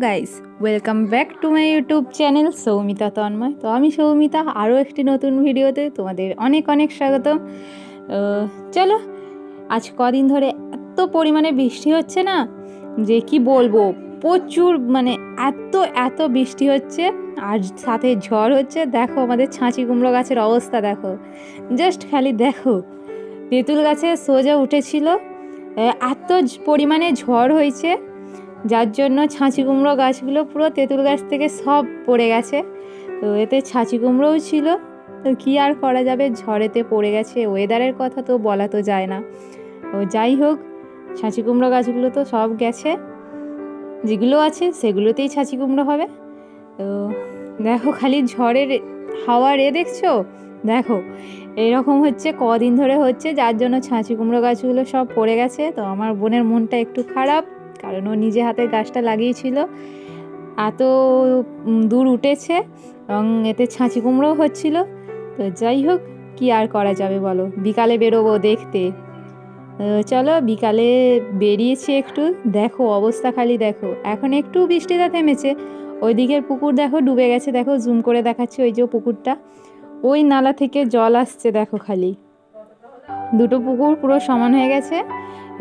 Guys, welcome back to my YouTube channel Soumita Tanmoy. তো আমি সৌমিতা, আরও একটি নতুন ভিডিওতে তোমাদের অনেক অনেক স্বাগতম। চলো, আজ কদিন ধরে এত পরিমাণে বৃষ্টি হচ্ছে না যে কি বলবো, প্রচুর মানে এত বৃষ্টি হচ্ছে, আর সাথে ঝড় হচ্ছে। দেখো আমাদের ছাঁচি কুমড়ো গাছের অবস্থা দেখো, জাস্ট খালি দেখো। তেঁতুল গাছে সোজা উঠেছিল, এত পরিমাণে ঝড় হয়েছে যার জন্য ছাঁচি কুমড়ো গাছগুলো পুরো তেঁতুল গাছ থেকে সব পড়ে গেছে। তো এতে ছাঁচি কুমড়োও ছিল, তো কী আর করা যাবে, ঝড়েতে পড়ে গেছে। ওয়েদারের কথা তো বলা তো যায় না। ও যাই হোক, ছাঁচি কুমড়ো গাছগুলো তো সব গেছে, যেগুলো আছে সেগুলোতেই ছাঁচি কুমড়ো হবে। তো দেখো খালি ঝড়ের হাওয়ার দেখছো, দেখো এরকম হচ্ছে, কদিন ধরে হচ্ছে, যার জন্য ছাঁচি কুমড়ো গাছগুলো সব পড়ে গেছে। তো আমার বোনের মনটা একটু খারাপ, কারণ ও নিজে হাতে গাছটা লাগিয়েছিল, এত দূর উঠেছে এবং এতে ছাঁচি কুমড়োও হচ্ছিল। তো যাই হোক, কি আর করা যাবে বলো, বিকালে বেরোবো দেখতে। চলো, বিকালে বেরিয়েছি একটু, দেখো অবস্থা খালি দেখো। এখন একটু বৃষ্টিটা থেমেছে, ওই দিকের পুকুর দেখো ডুবে গেছে, দেখো জুম করে দেখাচ্ছি, ওই যে পুকুরটা, ওই নালা থেকে জল আসছে দেখো। খালি দুটো পুকুর পুরো সমান হয়ে গেছে।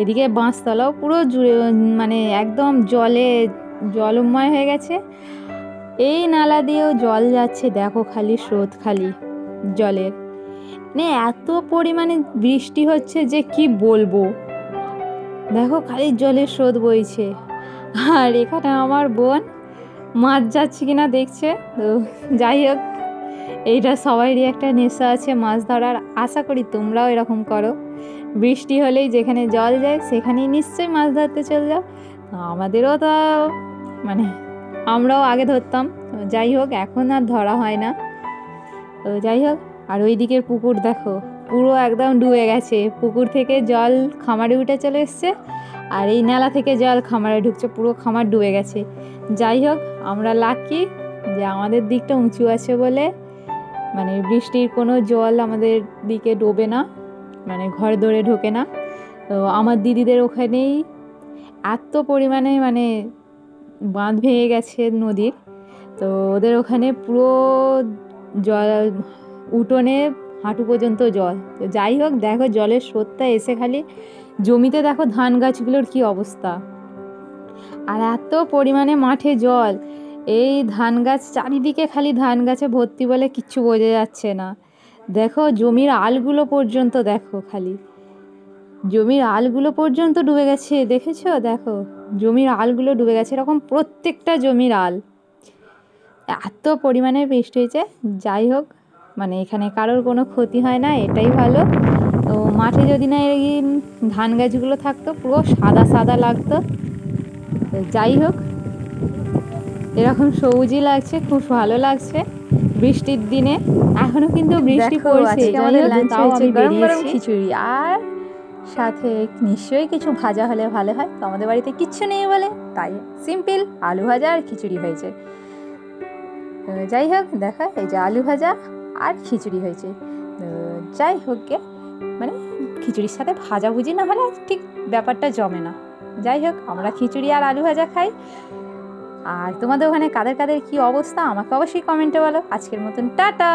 এদিকে বাঁশতলাও পুরো জুড়ে মানে একদম জলময় হয়ে গেছে। এই নালা দিয়েও জল যাচ্ছে দেখো, খালি স্রোত খালি জলের, মানে এত পরিমাণে বৃষ্টি হচ্ছে যে কি বলবো। দেখো খালি জলের স্রোত বইছে, আর এখানে আমার বোন মাছ যাচ্ছে কিনা দেখছে। তো যাই হোক, এইটা সবাইরই একটা নেশা আছে মাছ ধরার, আশা করি তোমরাও এরকম করো। বৃষ্টি হলেই যেখানে জল যায় সেখানেই নিশ্চয়ই মাছ ধরতে চলে যাও। আমাদেরও তো মানে আমরাও আগে ধরতাম, যাই হোক এখন আর ধরা হয় না। তো যাই হোক, আর ওই দিকের পুকুর দেখো পুরো একদম ডুবে গেছে, পুকুর থেকে জল খামারে উঠে চলে এসছে, আর এই নালা থেকে জল খামারে ঢুকছে, পুরো খামার ডুবে গেছে। যাই হোক, আমরা লাকি যে আমাদের দিকটা উঁচু আছে বলে মানে বৃষ্টির কোনো জল আমাদের দিকে ডোবে না, মানে ঘর দৌড়ে ঢোকে না। তো আমার দিদিদের ওখানেই এত পরিমাণে মানে বাঁধ ভেঙে গেছে নদীর, তো ওদের ওখানে পুরো জল, উঠোনে হাঁটু পর্যন্ত জল। তো যাই হোক, দেখো জলের স্রোতটা এসে খালি জমিতে, দেখো ধান গাছগুলোর কি অবস্থা, আর এত পরিমাণে মাঠে জল, এই ধান গাছ চারিদিকে খালি ধান গাছে ভর্তি বলে কিচ্ছু বোঝা যাচ্ছে না। দেখো জমির আলগুলো পর্যন্ত, দেখো খালি জমির আলগুলো পর্যন্ত ডুবে গেছে, দেখেছো? দেখো জমির আলগুলো ডুবে গেছে, এরকম প্রত্যেকটা জমির আল, এত পরিমাণে বৃষ্টি হয়েছে। যাই হোক, মানে এখানে কারোর কোনো ক্ষতি হয় না, এটাই ভালো। তো মাঠে যদি না এই ধান গাছগুলো থাকতো পুরো সাদা সাদা লাগতো। তো যাই হোক, এরকম সবুজই লাগছে, খুব ভালো লাগছে বৃষ্টির দিনে। এখনো কিন্তু বৃষ্টি পড়ছে। আমাদের লাঞ্চ হয়েছে গরম গরম খিচুড়ি, খিচুড়ি, আর সাথে নিশ্চয়ই কিছু ভাজা হলে ভালো হয়। তো আমাদের বাড়িতে কিচ্ছু নেই বলে তাই সিম্পল আলু ভাজা আর খিচুড়ি হয়েছে। যাই হোক, দেখা এই যে আলু ভাজা আর খিচুড়ি হয়েছে। যাই হোক গে, মানে খিচুড়ির সাথে ভাজাভুজি না হলে ঠিক ব্যাপারটা জমে না। যাই হোক, আমরা খিচুড়ি আর আলু ভাজা খাই। আর তোমাদের ওখানে কাদের কাদের কী অবস্থা আমাকে অবশ্যই কমেন্টে বলো। আজকের মতন টাটা।